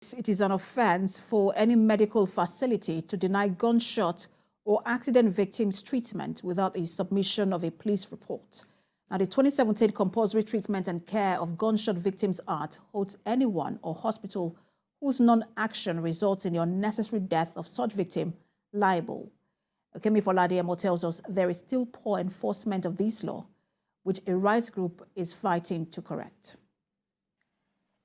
It is an offense for any medical facility to deny gunshot or accident victims treatment without the submission of a police report. Now, the 2017 Compulsory Treatment and Care of Gunshot Victims Act holds anyone or hospital whose non-action results in the unnecessary death of such victim liable. Kemi Adebowale tells us there is still poor enforcement of this law, which a rights group is fighting to correct.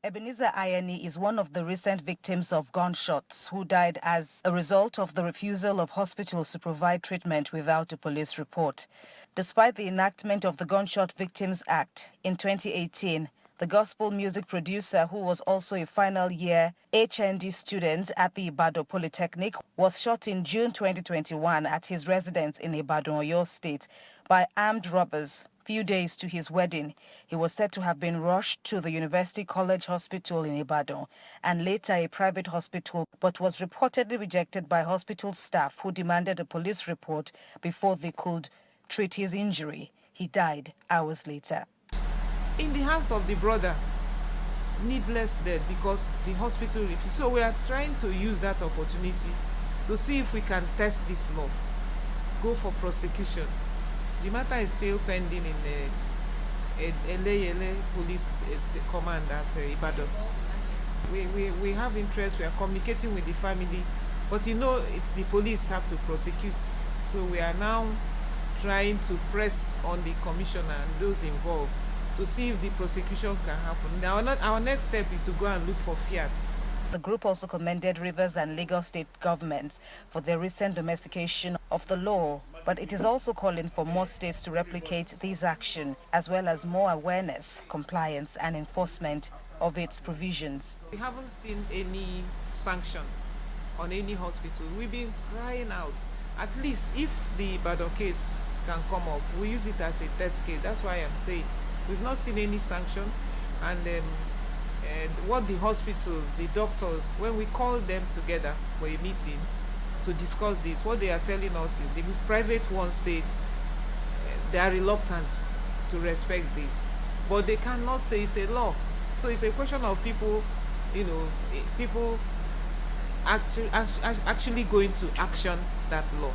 Ebenezer Ayeni is one of the recent victims of gunshots who died as a result of the refusal of hospitals to provide treatment without a police report. Despite the enactment of the Gunshot Victims Act in 2018, the gospel music producer, who was also a final year HND student at the Ibadan Polytechnic, was shot in June 2021 at his residence in Ibadan, Oyo State, by armed robbers. Few days to his wedding, he was said to have been rushed to the University College Hospital in Ibadan and later a private hospital, but was reportedly rejected by hospital staff who demanded a police report before they could treat his injury. He died hours later. In the hands of the brother, needless death because the hospital refused. So we are trying to use that opportunity to see if we can test this law, go for prosecution. The matter is still pending in the LCDA police command at Ibadan. We have interest, we are communicating with the family, but you know it's the police have to prosecute. So we are now trying to press on the commissioner and those involved to see if the prosecution can happen. Now, our next step is to go and look for fiat. The group also commended Rivers and Lagos state governments for their recent domestication of the law, but it is also calling for more states to replicate this action, as well as more awareness, compliance and enforcement of its provisions. We haven't seen any sanction on any hospital. We've been crying out. At least if the Ibadan case can come up, we use it as a test case. That's why I'm saying we've not seen any sanction. And what the hospitals, the doctors, when we call them together for a meeting to discuss this, what they are telling us is the private ones said they are reluctant to respect this, but they cannot say it's a law. So it's a question of people, you know, people actually going to action that law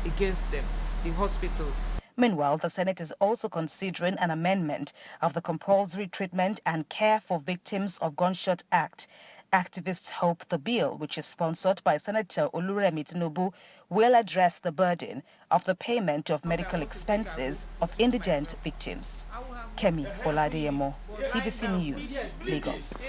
against them, the hospitals. Meanwhile, the Senate is also considering an amendment of the Compulsory Treatment and Care for Victims of Gunshot Act. Activists hope the bill, which is sponsored by Senator Aderemi Adebowale, will address the burden of the payment of medical expenses of indigent victims. Kemi Adebowale, TVC News, Lagos.